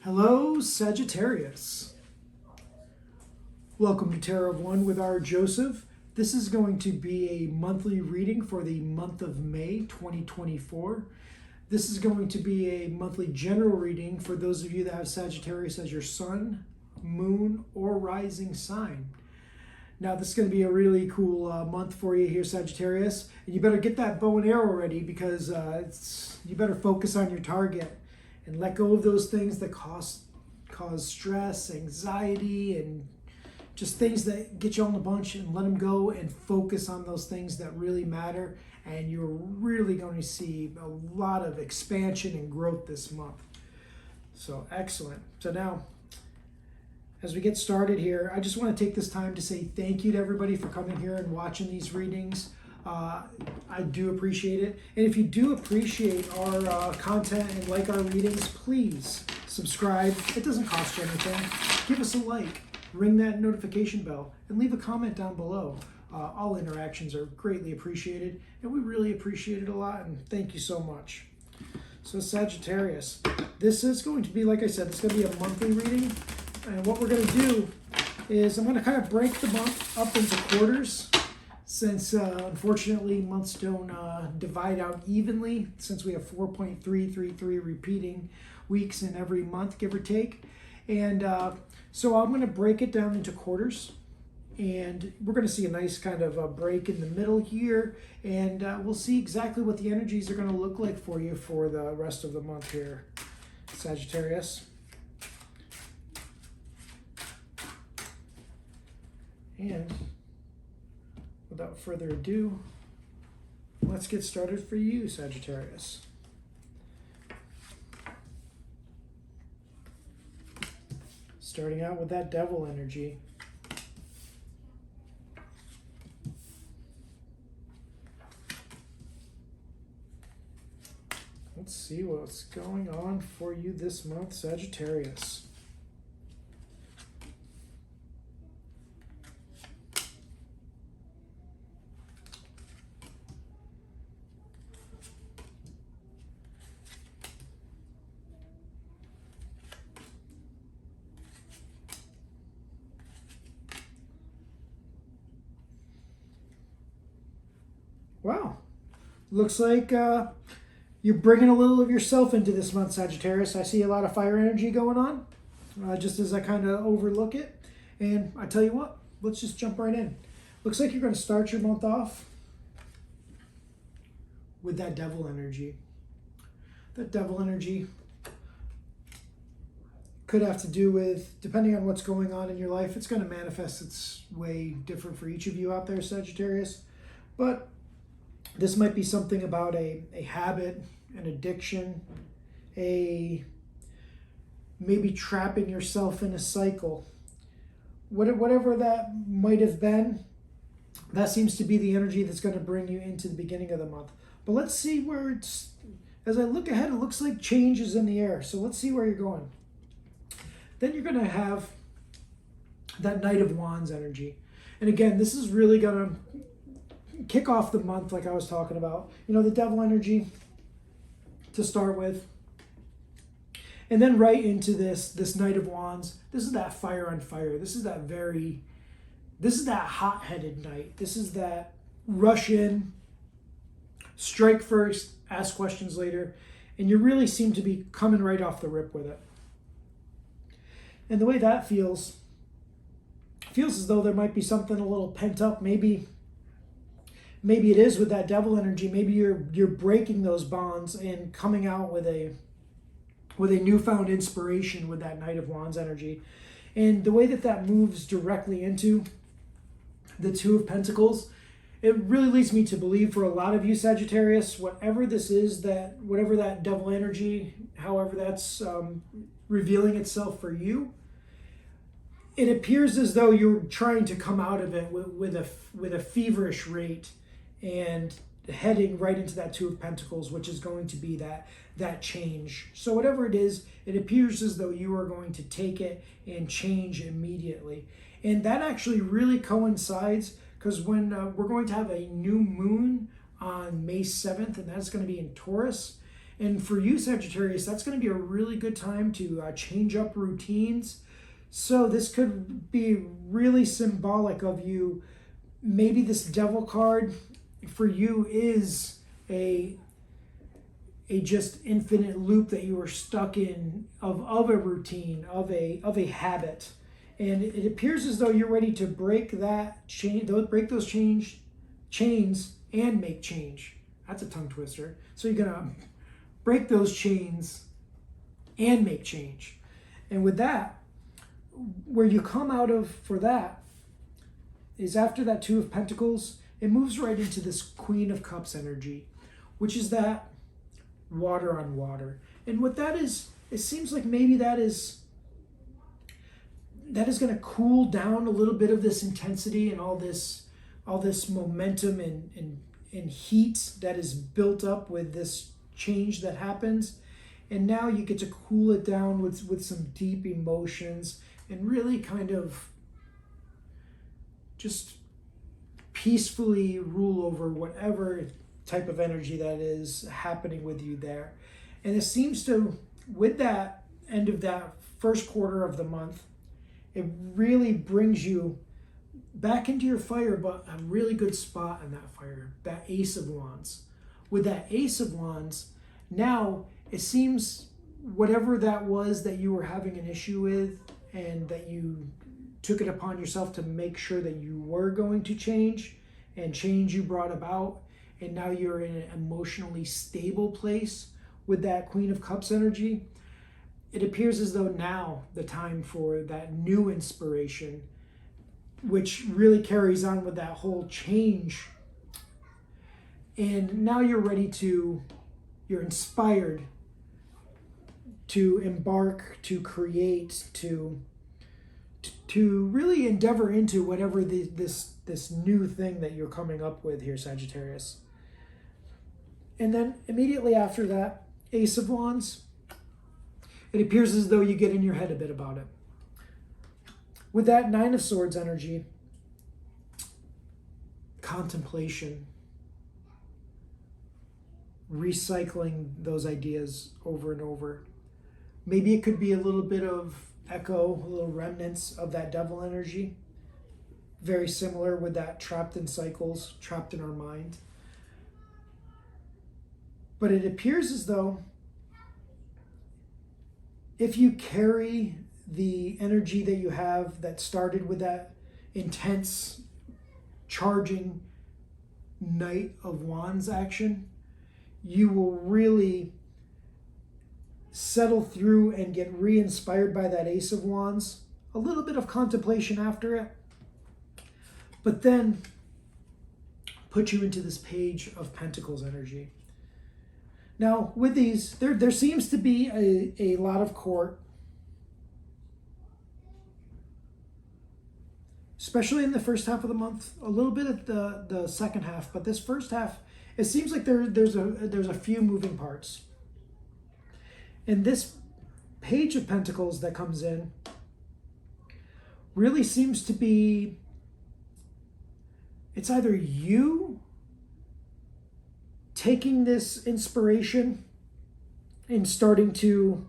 Hello, Sagittarius. Welcome to Tarot of One with our Joseph. This is going to be a monthly reading for the month of May 2024. This is going to be a monthly general reading for those of you that have Sagittarius as your sun, moon, or rising sign. Now, this is going to be a really cool month for you here, Sagittarius. And you better get that bow and arrow ready because you better focus on your target and let go of those things that cause stress, anxiety, and just things that get you on the bunch, and let them go and focus on those things that really matter. And you're really going to see a lot of expansion and growth this month. So excellent. So now, as we get started here, I just want to take this time to say thank you to everybody for coming here and watching these readings. I do appreciate it. And if you do appreciate our content and like our readings, please subscribe. It doesn't cost you anything. Give us a like, ring that notification bell, and leave a comment down below. All interactions are greatly appreciated, and we really appreciate it a lot, and thank you so much. So Sagittarius, this is going to be, like I said, it's going to be a monthly reading. And what we're going to do is I'm going to kind of break the month up into quarters, since unfortunately months don't divide out evenly, since we have 4.333 repeating weeks in every month, give or take. And so I'm going to break it down into quarters, and we're going to see a nice kind of a break in the middle here, and we'll see exactly what the energies are going to look like for you for the rest of the month here, Sagittarius. And without further ado, let's get started for you, Sagittarius. Starting out with that devil energy. Let's see what's going on for you this month, Sagittarius. Wow, looks like you're bringing a little of yourself into this month, Sagittarius. I see a lot of fire energy going on, just as I kind of overlook it. And I tell you what, let's just jump right in. Looks like you're going to start your month off with that devil energy. That devil energy could have to do with, depending on what's going on in your life, it's going to manifest its way different for each of you out there, Sagittarius. But this might be something about a habit, an addiction, maybe trapping yourself in a cycle. Whatever that might have been, that seems to be the energy that's going to bring you into the beginning of the month. But let's see where it's, as I look ahead, it looks like change is in the air. So let's see where you're going. Then you're going to have that Knight of Wands energy. And again, this is really going to kick off the month like I was talking about. You know, the devil energy to start with. And then right into this Knight of Wands. This is that fire on fire. This is that hot-headed knight. This is that rush in, strike first, ask questions later. And you really seem to be coming right off the rip with it. And the way that feels as though there might be something a little pent up. Maybe it is with that devil energy. Maybe you're breaking those bonds and coming out with a newfound inspiration with that Knight of Wands energy. And the way that moves directly into the Two of Pentacles, it really leads me to believe for a lot of you, Sagittarius, whatever this is, whatever that devil energy, however that's revealing itself for you, it appears as though you're trying to come out of it with a feverish rate and heading right into that Two of Pentacles, which is going to be that change. So whatever it is, it appears as though you are going to take it and change immediately. And that actually really coincides because when we're going to have a new moon on May 7th, and that's going to be in Taurus. And for you, Sagittarius, that's going to be a really good time to change up routines. So this could be really symbolic of you. Maybe this Devil card for you is a just infinite loop that you are stuck in of a routine, of a habit. And it appears as though you're ready to break that chain, break those chains and make change. That's a tongue twister. So you're gonna break those chains and make change. And with that, where you come out of for that is after that Two of Pentacles, it moves right into this Queen of Cups energy, which is that water on water. And what that is, it seems like maybe that is going to cool down a little bit of this intensity and all this momentum and heat that is built up with this change that happens. And now you get to cool it down with some deep emotions and really kind of just peacefully rule over whatever type of energy that is happening with you there. And it seems to, with that end of that first quarter of the month, it really brings you back into your fire, but a really good spot in that fire, that Ace of Wands. With that Ace of Wands, now it seems whatever that was that you were having an issue with and that you took it upon yourself to make sure that you were going to change, and change you brought about, and now you're in an emotionally stable place with that Queen of Cups energy. It appears as though now the time for that new inspiration, which really carries on with that whole change. And now you're inspired to embark, to create, to really endeavor into whatever this new thing that you're coming up with here, Sagittarius. And then immediately after that, Ace of Wands, it appears as though you get in your head a bit about it. With that Nine of Swords energy, contemplation, recycling those ideas over and over. Maybe it could be a little bit of echo, a little remnants of that Devil energy. Very similar with that trapped in cycles, trapped in our mind. But it appears as though if you carry the energy that you have that started with that intense charging Knight of Wands action, you will really settle through and get re-inspired by that Ace of Wands. A little bit of contemplation after it, but then put you into this Page of Pentacles energy. Now, with these, there seems to be a lot of court, especially in the first half of the month, a little bit at the second half, but this first half, it seems like there's a few moving parts. And this Page of Pentacles that comes in really seems to be, it's either you taking this inspiration and starting to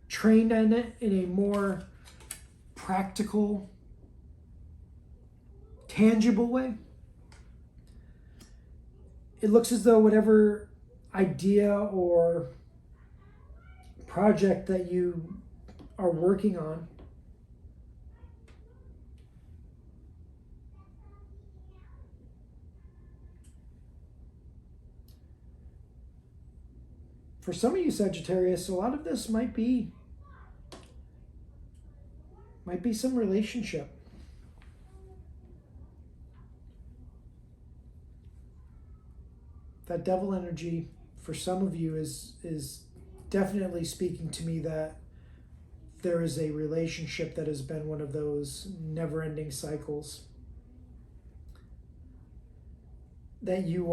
train in it in a more practical, tangible way. It looks as though whatever idea or project that you are working on, for some of you Sagittarius, a lot of this might be some relationship. That Devil energy for some of you is definitely speaking to me that there is a relationship that has been one of those never-ending cycles that you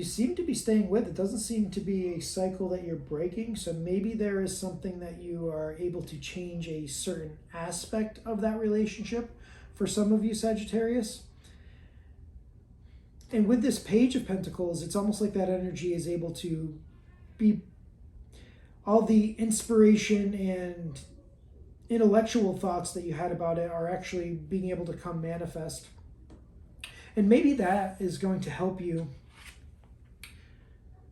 seem to be staying with. It doesn't seem to be a cycle that you're breaking. So maybe there is something that you are able to change a certain aspect of that relationship for some of you Sagittarius. And with this Page of Pentacles, it's almost like that energy is able to be, all the inspiration and intellectual thoughts that you had about it are actually being able to come manifest. And maybe that is going to help you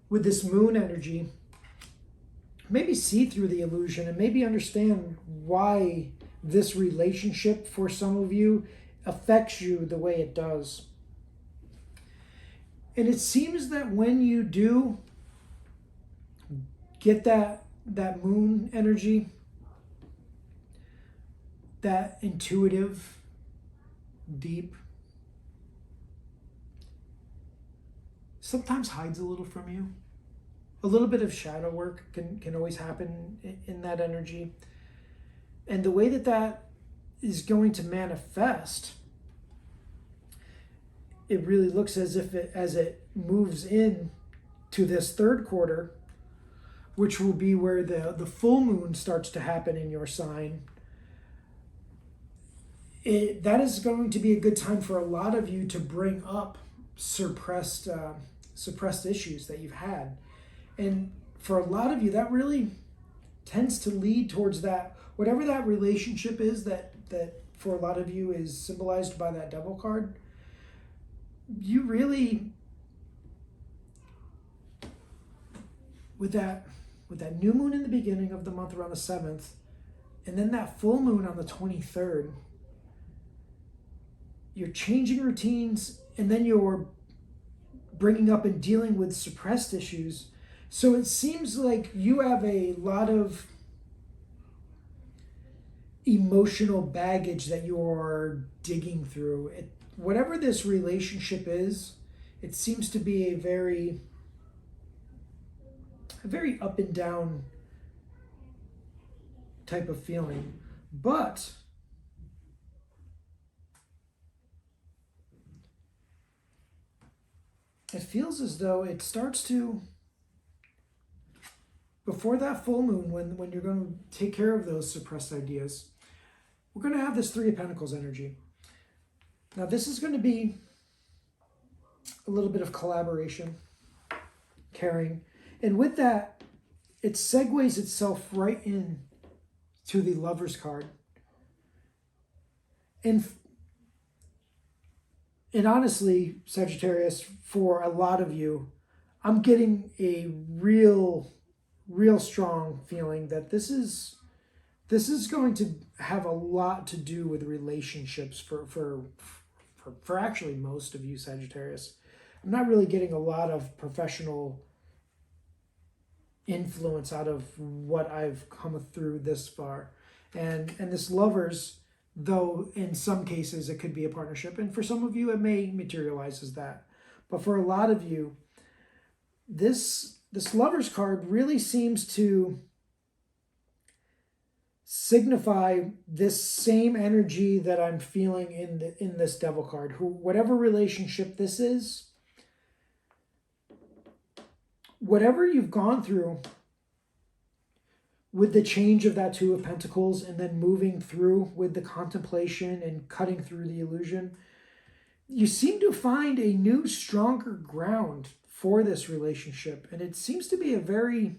with this Moon energy. Maybe see through the illusion and maybe understand why this relationship for some of you affects you the way it does. And it seems that when you do get that Moon energy, that intuitive, deep, sometimes hides a little from you. A little bit of shadow work can always happen in that energy. And the way that is going to manifest, it really looks as if as it moves in to this third quarter, which will be where the full moon starts to happen in your sign. That is going to be a good time for a lot of you to bring up suppressed issues that you've had. And for a lot of you, that really tends to lead towards that, whatever that relationship is that for a lot of you is symbolized by that Devil card. You really, with that new moon in the beginning of the month around the 7th, and then that full moon on the 23rd, you're changing routines, and then you're bringing up and dealing with suppressed issues. So it seems like you have a lot of emotional baggage that you're digging through. Whatever this relationship is, it seems to be a very up and down type of feeling. But it feels as though it starts to, before that full moon, when you're going to take care of those suppressed ideas, we're going to have this Three of Pentacles energy. Now, this is going to be a little bit of collaboration, caring. And with that, it segues itself right in to the Lover's card. And honestly, Sagittarius, for a lot of you, I'm getting a real strong feeling that this is going to have a lot to do with relationships for actually most of you, Sagittarius. I'm not really getting a lot of professional influence out of what I've come through this far. And this Lovers, though in some cases it could be a partnership, and for some of you it may materialize as that. But for a lot of you, this Lovers card really seems to signify this same energy that I'm feeling in this Devil card. Whatever relationship this is, whatever you've gone through with the change of that Two of Pentacles and then moving through with the contemplation and cutting through the illusion, you seem to find a new, stronger ground for this relationship. And it seems to be a very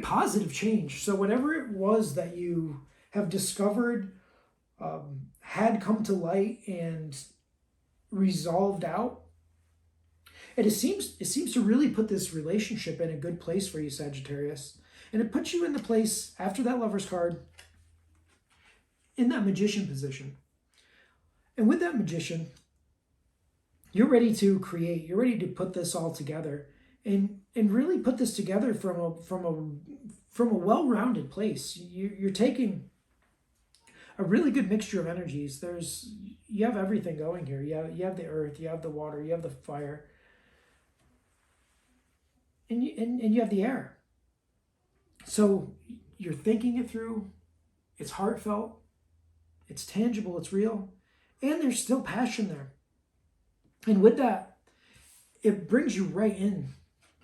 positive change. So whatever it was that you have discovered, had come to light and resolved out, and it seems to really put this relationship in a good place for you, Sagittarius. And it puts you in the place, after that Lover's card, in that Magician position. And with that Magician, you're ready to create. You're ready to put this all together. And really put this together from a well-rounded place. You're taking a really good mixture of energies. You have everything going here. You have the earth, you have the water, you have the fire, and you have the air. So you're thinking it through. It's heartfelt. It's tangible. It's real, and there's still passion there. And with that, it brings you right in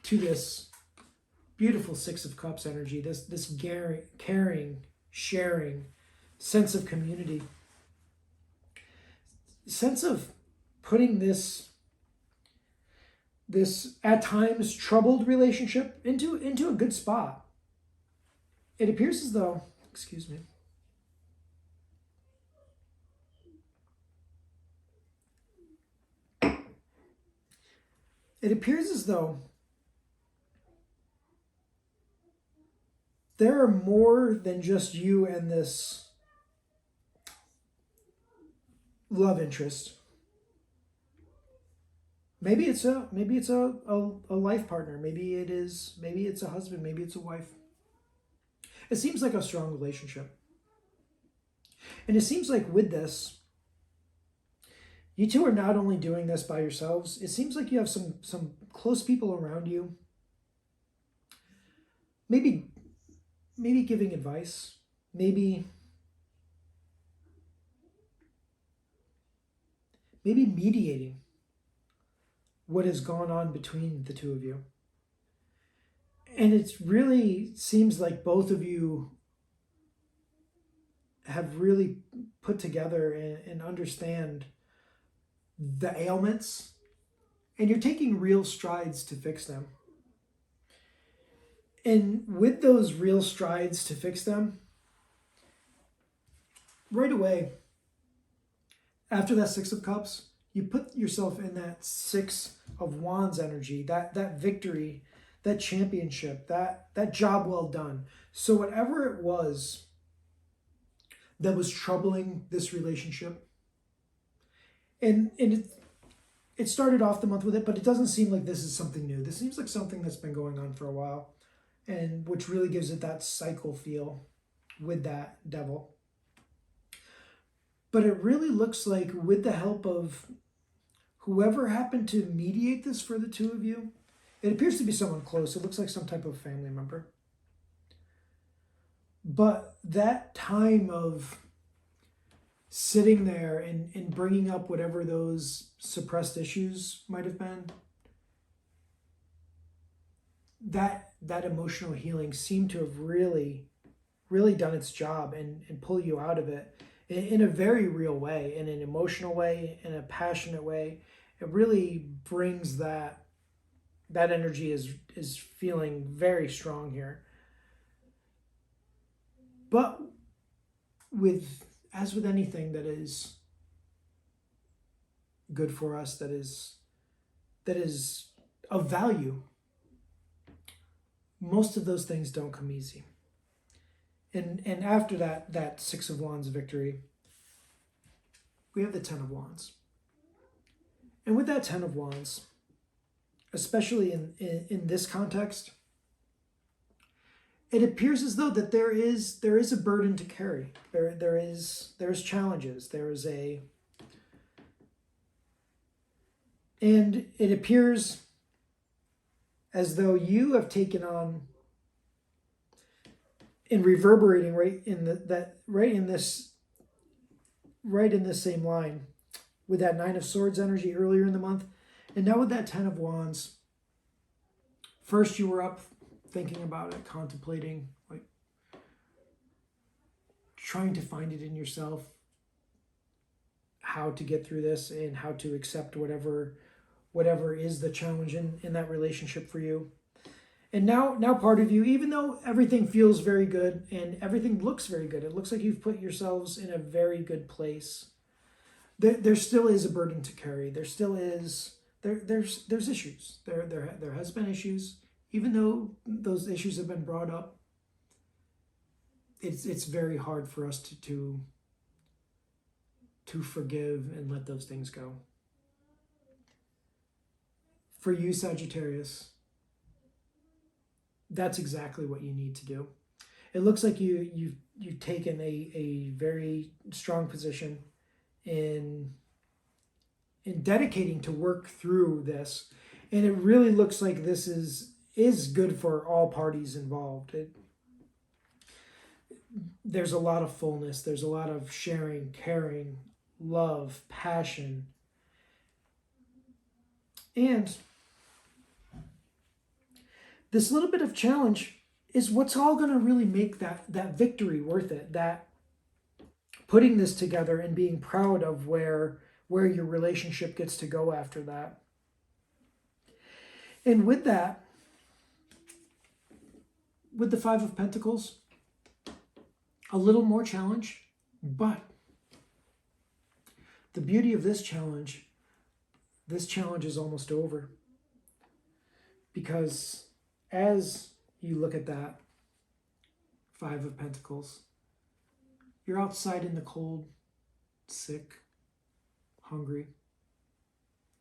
to this beautiful Six of Cups energy, this caring, sharing, sense of community, sense of putting this at times troubled relationship into a good spot. It appears as though, excuse me, it appears as though there are more than just you and this love interest. Maybe it's a life partner. Maybe it's a husband. Maybe it's a wife. It seems like a strong relationship. And it seems like with this, you two are not only doing this by yourselves, it seems like you have some close people around you. Maybe giving advice. Maybe mediating what has gone on between the two of you. And it really seems like both of you have really put together and understand the ailments, and you're taking real strides to fix them. And with those real strides to fix them, right away, after that Six of Cups, you put yourself in that Six of Wands energy, that victory, that championship, that job well done. So whatever it was that was troubling this relationship, and it started off the month with it, but it doesn't seem like this is something new. This seems like something that's been going on for a while, and which really gives it that cycle feel with that devil. But it really looks like with the help of whoever happened to mediate this for the two of you, it appears to be someone close. It looks like some type of family member. But that time of sitting there and bringing up whatever those suppressed issues might have been, that emotional healing seemed to have really done its job and pull you out of it in a very real way, in an emotional way, in a passionate way. It really brings that energy is feeling very strong here. But as with anything that is good for us, that is of value, most of those things don't come easy. And after that Six of Wands victory, we have the Ten of Wands. And with that Ten of Wands, especially in this context, it appears as though that there is a burden to carry. There's challenges. And it appears as though you have taken on and reverberating right in this same line with that Nine of Swords energy earlier in the month, and now with that Ten of Wands. First you were up thinking about it, contemplating, like trying to find it in yourself, how to get through this and how to accept whatever is the challenge in that relationship for you. And now part of you, even though everything feels very good and everything looks very good, it looks like you've put yourselves in a very good place, there still is a burden to carry. There still is, there's issues. There has been issues. Even though those issues have been brought up, it's very hard for us to forgive and let those things go. For you, Sagittarius, that's exactly what you need to do. It looks like you've taken a very strong position in dedicating to work through this, and it really looks like this is good for all parties involved. There's a lot of fullness. There's a lot of sharing, caring, love, passion, and this little bit of challenge is what's all going to really make that victory worth it. That putting this together and being proud of where where your relationship gets to go after that. And with that, with the Five of Pentacles, a little more challenge, but the beauty of this challenge is almost over. Because as you look at that Five of Pentacles, you're outside in the cold, sick, hungry,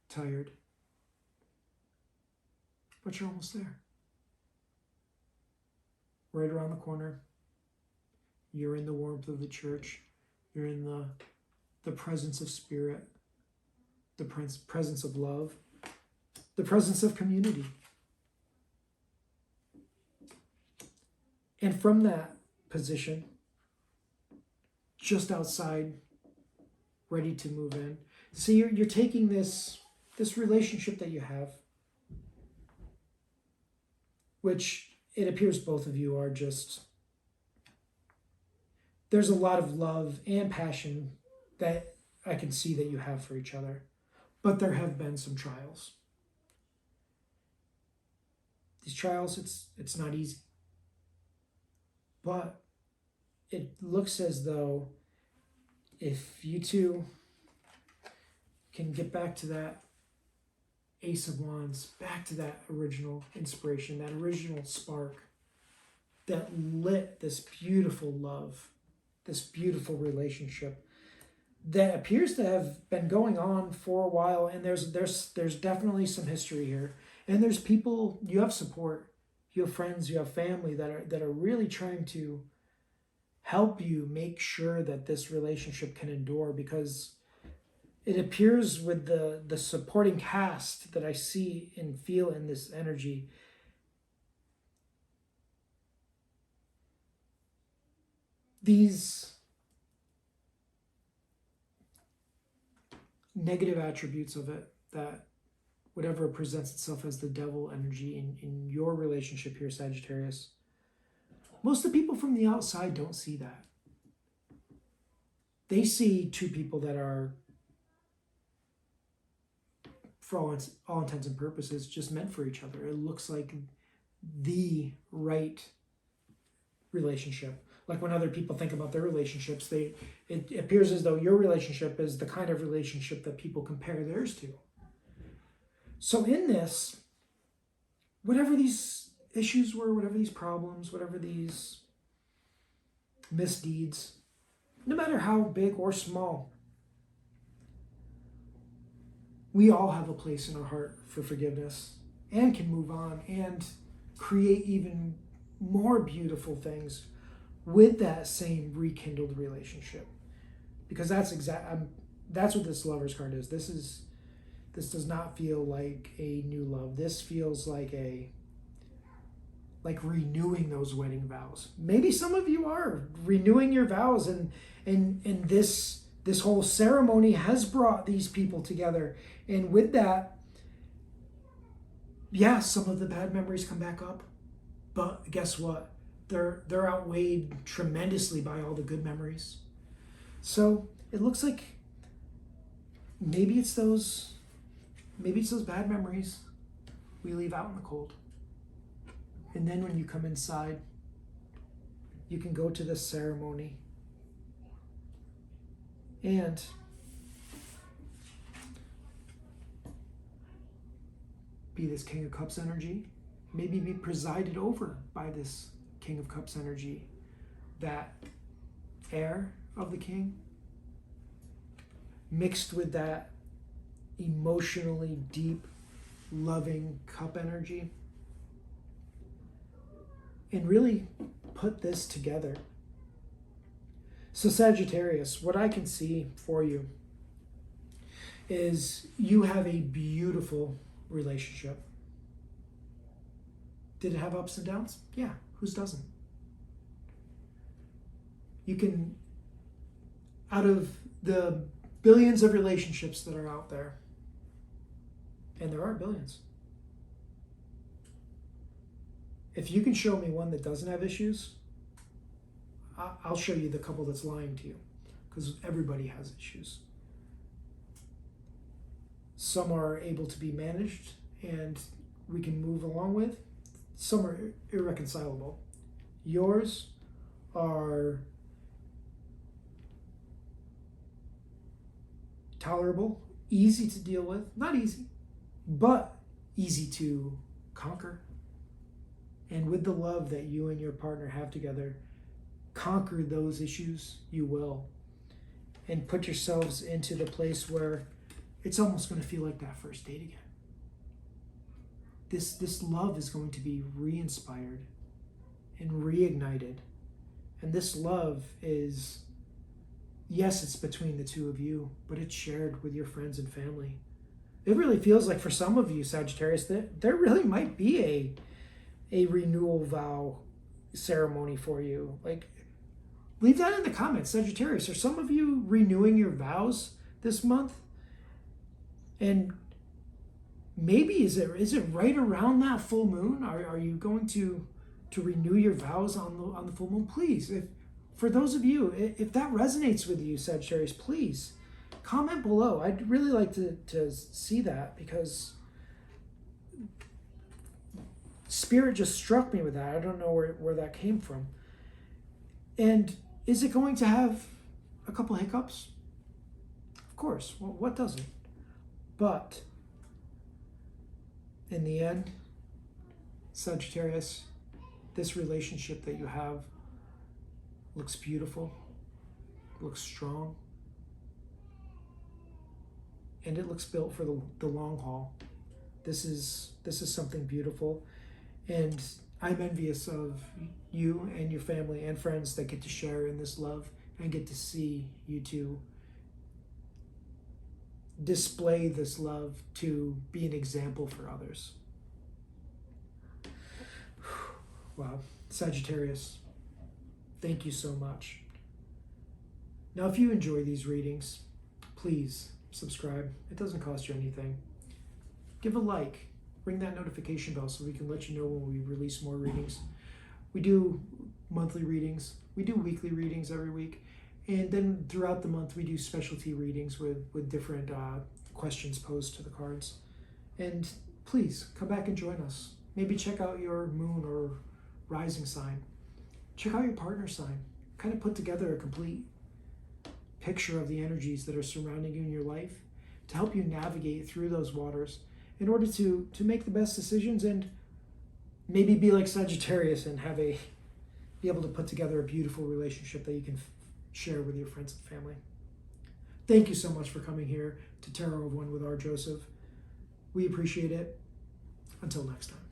tired, but you're almost there. Right around the corner, you're in the warmth of the church, you're in the presence of spirit, the presence of love, the presence of community. And from that position, just outside, ready to move in. So you're taking this relationship that you have, which it appears both of you are just, there's a lot of love and passion that I can see that you have for each other, but there have been some trials. These trials, it's not easy. But it looks as though if you two can get back to that Ace of Wands, back to that original inspiration, that original spark that lit this beautiful love, this beautiful relationship that appears to have been going on for a while, and there's definitely some history here. And there's people, you have support, you have friends, you have family that are really trying to help you make sure that this relationship can endure, because it appears with the supporting cast that I see and feel in this energy, these negative attributes of it, that whatever presents itself as the devil energy in your relationship here, Sagittarius, most of the people from the outside don't see that. They see two people that are, for all intents and purposes, just meant for each other. It looks like the right relationship. Like when other people think about their relationships, it appears as though your relationship is the kind of relationship that people compare theirs to. So in this, whatever these issues were, whatever these problems, whatever these misdeeds, no matter how big or small, we all have a place in our heart for forgiveness and can move on and create even more beautiful things with that same rekindled relationship. Because that's what this Lover's card is. This does not feel like a new love. This feels like renewing those wedding vows. Maybe some of you are renewing your vows, and this whole ceremony has brought these people together. And with that, yeah, some of the bad memories come back up, but guess what? They're outweighed tremendously by all the good memories. So it looks like maybe it's those bad memories we leave out in the cold. And then when you come inside, you can go to this ceremony and be this King of Cups energy, maybe be presided over by this King of Cups energy, that air of the king, mixed with that emotionally deep, loving cup energy, and really put this together. So Sagittarius, what I can see for you is you have a beautiful relationship. Did it have ups and downs? Yeah, whose doesn't? You can, out of the billions of relationships that are out there, and there are billions, if you can show me one that doesn't have issues, I'll show you the couple that's lying to you, because everybody has issues. Some are able to be managed and we can move along with. Some are irreconcilable. Yours are tolerable, easy to deal with, not easy, but easy to conquer. And with the love that you and your partner have together, conquer those issues, you will. And put yourselves into the place where it's almost going to feel like that first date again. This love is going to be re-inspired and reignited. And this love is, yes, it's between the two of you, but it's shared with your friends and family. It really feels like for some of you, Sagittarius, that there really might be a renewal vow ceremony for you. Like, leave that in the comments, Sagittarius. Are some of you renewing your vows this month? And maybe is it right around that full moon? Are you going to renew your vows on the full moon? Please, for those of you, if that resonates with you, Sagittarius, please comment below. I'd really like to see that, because Spirit just struck me with that. I don't know where that came from. And is it going to have a couple hiccups? Of course. Well, what doesn't? But in the end, Sagittarius, this relationship that you have looks beautiful, looks strong, and it looks built for the long haul. This is something beautiful, and I'm envious of you and your family and friends that get to share in this love and get to see you two display this love to be an example for others. Wow. Sagittarius, thank you so much. Now, if you enjoy these readings, please subscribe. It doesn't cost you anything. Give a like. Ring that notification bell so we can let you know when we release more readings. We do monthly readings. We do weekly readings every week. And then throughout the month, we do specialty readings with different questions posed to the cards. And please come back and join us. Maybe check out your moon or rising sign. Check out your partner sign. Kind of put together a complete picture of the energies that are surrounding you in your life to help you navigate through those waters in order to make the best decisions and maybe be like Sagittarius and be able to put together a beautiful relationship that you can share with your friends and family. Thank you so much for coming here to Tarot of One with R. Joseph. We appreciate it. Until next time.